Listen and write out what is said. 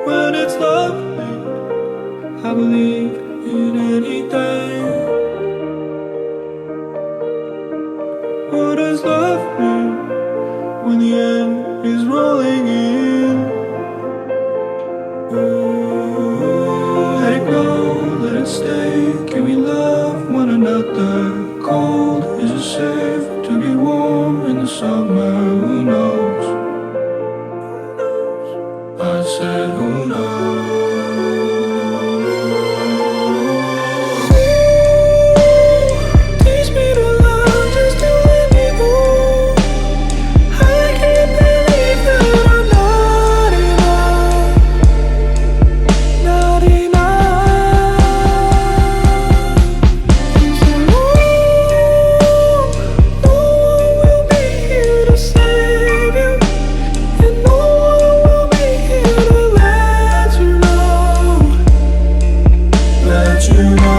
when it's lovely. I believe in anything. What does love mean when the end is rolling in? Let it go, let it stay. Can we love one another? Cold, is it safe to be warm in the summer? Who knows? I said, who knows? Teach me to love just to let me go. I can't believe that I'm not enough. Not enough. It's so long. No one will be here to save you, and no one will be here to let you know. Let you know.